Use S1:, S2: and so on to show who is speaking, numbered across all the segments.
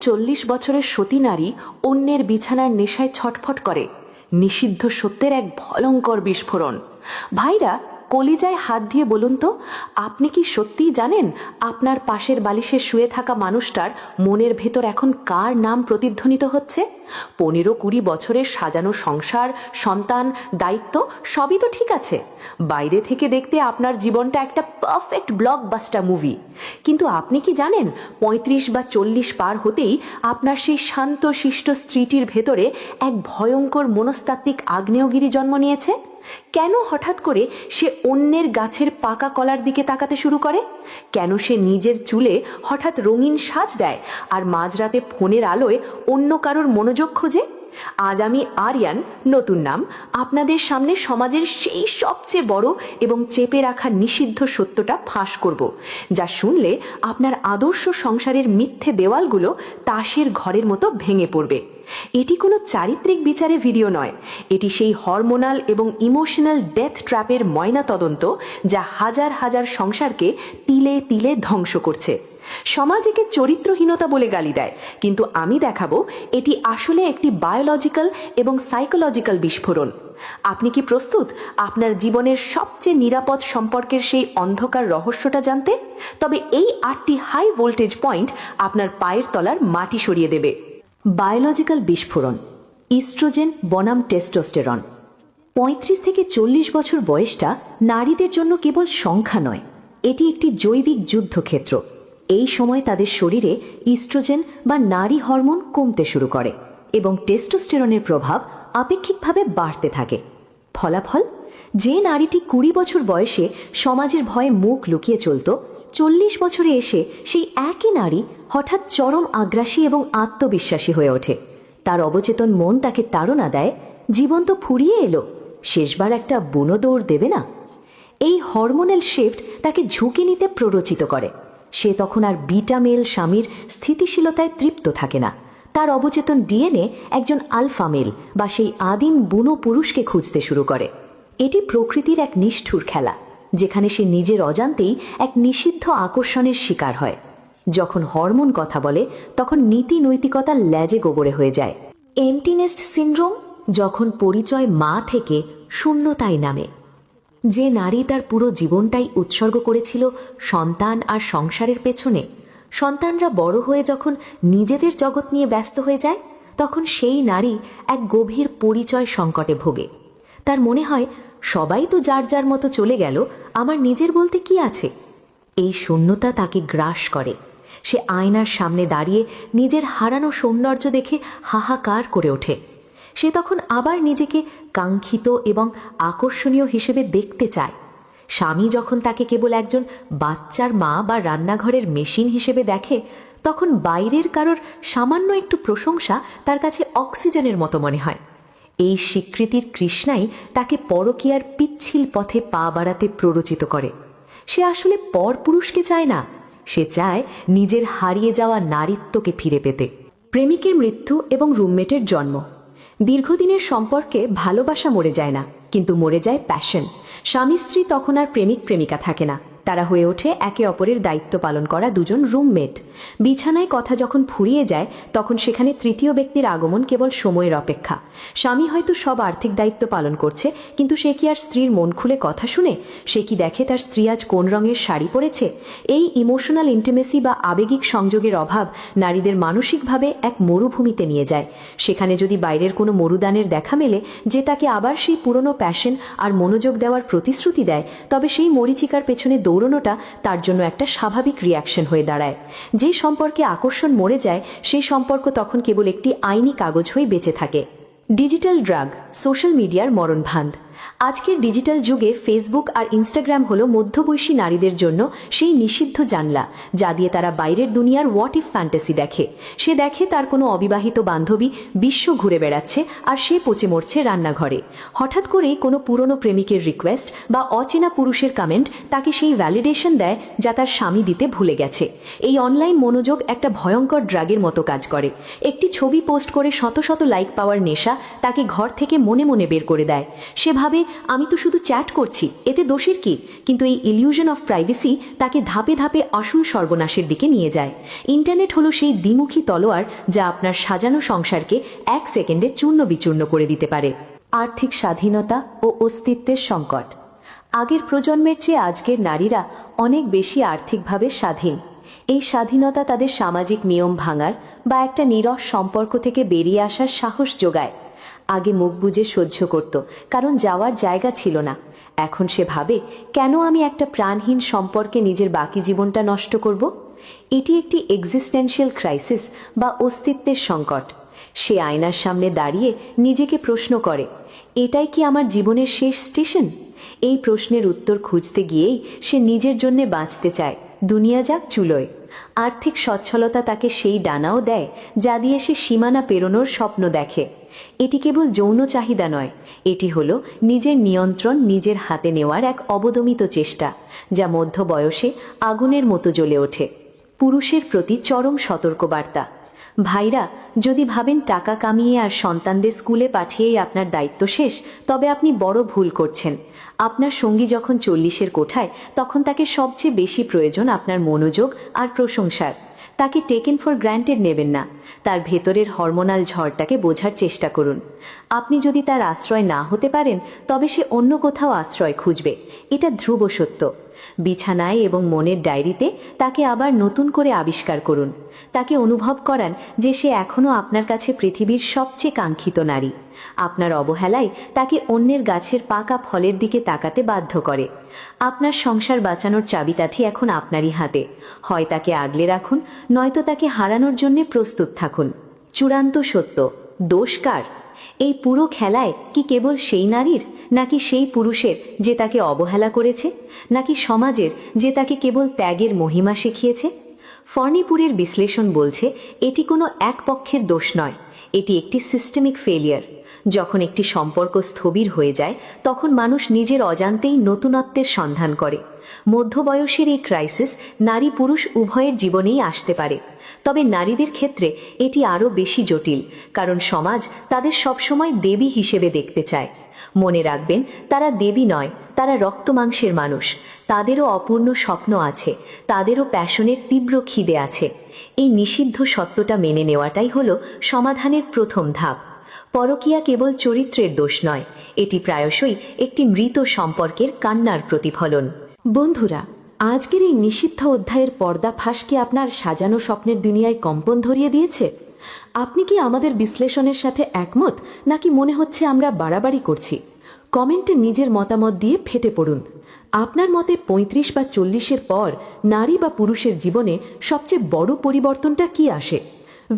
S1: 40 বছরের সতী নারী অন্যের বিছানার নেশায় ছটফট করে। নিষিদ্ধ সত্যের এক ভয়ঙ্কর বিস্ফোরণ। ভাইরা, কলিজায় হাত দিয়ে বলুন তো, আপনি কি সত্যিই জানেন আপনার পাশের বালিশে শুয়ে থাকা মানুষটার মনের ভেতর এখন কার নাম প্রতিধ্বনিত হচ্ছে? 15-20 বছরের সাজানো সংসার, সন্তান, দায়িত্ব সবই তো ঠিক আছে। বাইরে থেকে দেখতে আপনার জীবনটা একটা পারফেক্ট ব্লকবাস্টার মুভি, কিন্তু আপনি কি জানেন 35 বা 40 পার হতেই আপনার সেই শান্ত শিষ্ট স্ত্রীটির ভেতরে এক ভয়ঙ্কর মনস্তাত্ত্বিক আগ্নেয়গিরি জন্ম নিয়েছে? কেন হঠাৎ করে সে অন্যের গাছের পাকা কলার দিকে তাকাতে শুরু করে? কেন সে নিজের চুলে হঠাৎ রঙিন সাজ দেয় আর মাঝরাতে ফোনের আলোয় অন্য কারোর মনোযোগ খোঁজে? আজ আমি আরিয়ান, নতুন নাম, আপনাদের সামনে সমাজের সেই সবচেয়ে বড় এবং চেপে রাখা নিষিদ্ধ সত্যটা ফাঁস করব, যা শুনলে আপনার আদর্শ সংসারের মিথ্যে দেওয়ালগুলো তাসের ঘরের মতো ভেঙে পড়বে। এটি কোনো চারিত্রিক বিচারে ভিডিও নয়, এটি সেই হরমোনাল এবং ইমোশনাল ডেথ ট্র্যাপের ময়না তদন্ত, যা হাজার হাজার সংসারকে তিলে তিলে ধ্বংস করছে। সমাজ একে চরিত্রহীনতা বলে গালি দেয়, কিন্তু আমি দেখাবো এটি আসলে একটি বায়োলজিক্যাল এবং সাইকোলজিক্যাল বিস্ফোরণ। আপনি কি প্রস্তুত আপনার জীবনের সবচেয়ে নিরাপদ সম্পর্কের সেই অন্ধকার রহস্যটা জানতে? তবে এই 8টি হাই ভোল্টেজ পয়েন্ট আপনার পায়ের তলার মাটি সরিয়ে দেবে। বায়োলজিক্যাল বিস্ফোরণ, ইস্ট্রোজেন বনাম টেস্টোস্টেরন। 35 থেকে 40 বছর বয়সটা নারীদের জন্য কেবল সংখ্যা নয়, এটি একটি জৈবিক যুদ্ধক্ষেত্র। এই সময় তাদের শরীরে ইস্ট্রোজেন বা নারী হরমোন কমতে শুরু করে এবং টেস্টোস্টেরনের প্রভাব আপেক্ষিকভাবে বাড়তে থাকে। ফলাফল, যে নারীটি 20 বছর বয়সে সমাজের ভয়ে মুখ লুকিয়ে চলত, 40 বছরে এসে সেই একই নারী হঠাৎ চরম আগ্রাসী এবং আত্মবিশ্বাসী হয়ে ওঠে। তার অবচেতন মন তাকে তাড়না দেয়, জীবন তো ফুরিয়ে এলো, শেষবার একটা বুনো দৌড় দেবে না? এই হরমোনাল শিফট তাকে ঝুঁকি নিতে প্ররোচিত করে। সে তখন আর বিটা মেল স্বামীর স্থিতিশীলতায় তৃপ্ত থাকে না। তার অবচেতন ডিএনএ একজন আলফা মেল বা সেই আদিম বুনো পুরুষকে খুঁজতে শুরু করে। এটি প্রকৃতির এক নিষ্ঠুর খেলা, যেখানে সে নিজের অজান্তেই এক নিষিদ্ধ আকর্ষণের শিকার হয়। যখন হরমোন কথা বলে, তখন নীতি নৈতিকতা ল্যাজে গোবরে হয়ে যায়। এমটি নেস্ট সিনড্রোম, যখন পরিচয় মা থেকে শূন্যতায় নামে। যে নারী তার পুরো জীবনটাই উৎসর্গ করেছিল সন্তান আর সংসারের পেছনে, সন্তানরা বড় হয়ে যখন নিজেদের জগৎ নিয়ে ব্যস্ত হয়ে যায়, তখন সেই নারী এক গভীর পরিচয় সংকটে ভোগে। তার মনে হয়, সবাই তো যার যার মতো চলে গেল, আমার নিজের বলতে কি আছে? এই শূন্যতা তাকে গ্রাস করে। সে আয়নার সামনে দাঁড়িয়ে নিজের হারানো সৌন্দর্য দেখে হাহাকার করে ওঠে। সে তখন আবার নিজেকে কাঙ্ক্ষিত এবং আকর্ষণীয় হিসেবে দেখতে চায়। স্বামী যখন তাকে কেবল একজন বাচ্চার মা বা রান্নাঘরের মেশিন হিসেবে দেখে, তখন বাইরের কারোর সামান্য একটু প্রশংসা তার কাছে অক্সিজেনের মতো মনে হয়। এই স্বীকৃতির তৃষ্ণাই তাকে পরকীয়ার পিচ্ছিল পথে পা বাড়াতে প্ররোচিত করে। সে আসলে পরপুরুষকে চায় না, সে চায় নিজের হারিয়ে যাওয়া নারীত্বকে ফিরে পেতে। প্রেমিকের মৃত্যু এবং রুমমেটের জন্ম। দীর্ঘদিনের সম্পর্কে ভালোবাসা মরে যায় না, কিন্তু মরে যায় প্যাশন। স্বামী স্ত্রী তখন আর প্রেমিক প্রেমিকা থাকে না, তারা হয়ে ওঠে একে অপরের দায়িত্ব পালন করা দুজন রুমমেট। বিছানায় কথা যখন ফুরিয়ে যায়, তখন সেখানে তৃতীয় ব্যক্তির আগমন কেবল সময়ের অপেক্ষা। স্বামী হয়তো সব আর্থিক দায়িত্ব পালন করছে, কিন্তু সে কি আর স্ত্রীর মন খুলে কথা শুনে? সে কি দেখে তার স্ত্রী আজ কোন রঙের শাড়ি পরেছে? এই ইমোশনাল ইন্টিমেসি বা আবেগিক সংযোগের অভাব নারীদের মানসিকভাবে এক মরুভূমিতে নিয়ে যায়। সেখানে যদি বাইরের কোনো মরুদানের দেখা মেলে, যে তাকে আবার সেই পুরনো প্যাশন আর মনোযোগ দেওয়ার প্রতিশ্রুতি দেয়, তবে সেই মরীচিকার পেছনে দৌড়নোটা তার জন্য একটা স্বাভাবিক রিয়াকশন হয়ে দাঁড়ায়। যে সম্পর্কে আকর্ষণ মরে যায়, সেই সম্পর্ক তখন কেবল একটি আইনি কাগজ হয়ে বেঁচে থাকে। ডিজিটাল ড্রাগ, সোশ্যাল মিডিয়ার মরণভান্ড। আজকের ডিজিটাল যুগে ফেসবুক আর ইনস্টাগ্রাম হলো মধ্যবয়সী নারীদের জন্য সেই নিষিদ্ধ জানলা, যা দিয়ে তারা বাইরের দুনিয়ার হোয়াট ইফ ফ্যান্টাসি দেখে। সে দেখে তার কোনো অবিবাহিত বান্ধবী বিশ্ব ঘুরে বেড়াচ্ছে আর সে পচে মরছে রান্নাঘরে। হঠাৎ করেই কোনো পুরনো প্রেমিকের রিকোয়েস্ট বা অচেনা পুরুষের কমেন্ট তাকে সেই ভ্যালিডেশন দেয় যা তার স্বামী দিতে ভুলে গেছে। এই অনলাইন মনোযোগ একটা ভয়ঙ্কর ড্রাগের মতো কাজ করে। একটি ছবি পোস্ট করে শত শত লাইক পাওয়ার নেশা তাকে ঘর থেকে মনে মনে বের করে দেয়। সে ভাবে ভাবে আমি তো শুধু চ্যাট করছি, এতে দোষের কি? কিন্তু এই ইলিউশন অফ প্রাইভেসি তাকে ধাপে ধাপে আসল সর্বনাশের দিকে নিয়ে যায়। ইন্টারনেট হলো সেই দ্বিমুখী তলোয়ার যা আপনার সাজানো সংসারকে 1 সেকেন্ডে চূর্ণ বিচূর্ণ করে দিতে পারে। আর্থিক স্বাধীনতা ও অস্তিত্বের সংকট। আগের প্রজন্মের চেয়ে আজকের নারীরা অনেক বেশি আর্থিকভাবে স্বাধীন। এই স্বাধীনতা তাদের সামাজিক নিয়ম ভাঙার বা একটা নীরস সম্পর্ক থেকে বেরিয়ে আসার সাহস যোগায়। আগে মুখ বুজে সহ্য করত, কারণ যাওয়ার জায়গা ছিল না। এখন সে ভাবে, কেন আমি একটা প্রাণহীন সম্পর্কে নিজের বাকি জীবনটা নষ্ট করব? এটি একটি এক্সিস্টেন্সিয়াল ক্রাইসিস বা অস্তিত্বের সংকট। সে আয়নার সামনে দাঁড়িয়ে নিজেকে প্রশ্ন করে, এটাই কি আমার জীবনের শেষ স্টেশন? এই প্রশ্নের উত্তর খুঁজতে গিয়েই সে নিজের জন্যে বাঁচতে চায়, দুনিয়া যাক চুলোয়। আর্থিক সচ্ছলতা তাকে সেই ডানাও দেয় যা দিয়ে সে সীমানা পেরোনোর স্বপ্ন দেখে। এটি কেবল যৌন চাহিদা নয়, এটি হলো নিজের নিয়ন্ত্রণ নিজের হাতে নেওয়ার এক অবদমিত চেষ্টা, যা মধ্য বয়সে আগুনের মতো জ্বলে ওঠে। পুরুষের প্রতি চরম সতর্কবার্তা। ভাইরা, যদি ভাবেন টাকা কামিয়ে আর সন্তানদের স্কুলে পাঠিয়েই আপনার দায়িত্ব শেষ, তবে আপনি বড় ভুল করছেন। আপনার সঙ্গী যখন 40-এর কোঠায়, তখন তাকে সবচেয়ে বেশি প্রয়োজন আপনার মনোযোগ আর প্রশংসার। তাকে টেকেন ফর গ্র্যান্টেড নেবেন না। তার ভেতরের হরমোনাল ঝড়টাকে বোঝার চেষ্টা করুন। আপনি যদি তার আশ্রয় না হতে পারেন, তবে সে অন্য কোথাও আশ্রয় খুঁজবে, এটা ধ্রুব সত্য। বিছানায় এবং মনের ডায়েরিতে তাকে আবার নতুন করে আবিষ্কার করুন। তাকে অনুভব করান যে সে এখনও আপনার কাছে পৃথিবীর সবচেয়ে কাঙ্ক্ষিত নারী। আপনার অবহেলায় তাকে অন্যের গাছের পাকা ফলের দিকে তাকাতে বাধ্য করে। আপনার সংসার বাঁচানোর চাবিকাঠি এখন আপনারই হাতে। হয় তাকে আগলে রাখুন, নয়তো তাকে হারানোর জন্য প্রস্তুত থাকুন। চূড়ান্ত সত্য, দোষ কার? এই পুরো খেলায় কি কেবল সেই নারীর, নাকি সেই পুরুষের যে তাকে অবহেলা করেছে, নাকি সমাজের যে তাকে কেবল ত্যাগের মহিমা শিখিয়েছে? ফর্নিপুরের বিশ্লেষণ বলছে, এটি কোনো এক পক্ষের দোষ নয়, এটি একটি সিস্টেমিক ফেলিয়ার। যখন একটি সম্পর্ক স্থবির হয়ে যায়, তখন মানুষ নিজের অজান্তেই নতুনত্বের সন্ধান করে। মধ্যবয়সের এই ক্রাইসিস নারী পুরুষ উভয়ের জীবনেই আসতে পারে। তবে নারীদের ক্ষেত্রে এটি আরও বেশি জটিল, কারণ সমাজ তাদের সবসময় দেবী হিসেবে দেখতে চায়। মনে রাখবেন, তারা দেবী নয়, তারা রক্তমাংসের মানুষ। তাদেরও অপূর্ণ স্বপ্ন আছে, তাদেরও প্যাশনের তীব্র খিদে আছে। এই নিষিদ্ধ সত্যটা মেনে নেওয়াটাই হলো সমাধানের প্রথম ধাপ। পরকীয়া কেবল চরিত্রের দোষ নয়, এটি প্রায়শই একটি মৃত সম্পর্কের কান্নার প্রতিফলন। বন্ধুরা, আজকের এই নিষিদ্ধ অধ্যায়ের পর্দা ফাঁস কি আপনার সাজানো স্বপ্নের দুনিয়ায় কম্পন ধরিয়ে দিয়েছে? আপনি কি আমাদের বিশ্লেষণের সাথে একমত, নাকি মনে হচ্ছে আমরা বাড়াবাড়ি করছি? কমেন্টে নিজের মতামত দিয়ে ফেটে পড়ুন। আপনার মতে 35 বা 40-এর পর নারী বা পুরুষের জীবনে সবচেয়ে বড় পরিবর্তনটা কি আসে?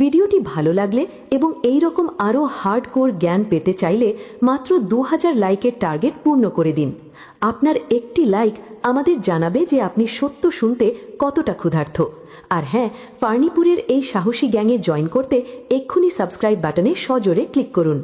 S1: ভিডিওটি ভালো লাগলে এবং এই রকম আরও হার্ডকোর জ্ঞান পেতে চাইলে মাত্র 2000 লাইকের টার্গেট পূর্ণ করে দিন। আপনার একটি লাইক আমাদের জানাবে যে আপনি সত্য শুনতে কতটা ক্ষুধার্ত। আর হ্যাঁ, ফার্নিপুরের এই সাহসী গ্যাংয়ে জয়েন করতে এক্ষুনি সাবস্ক্রাইব বাটনে সজোরে ক্লিক করুন।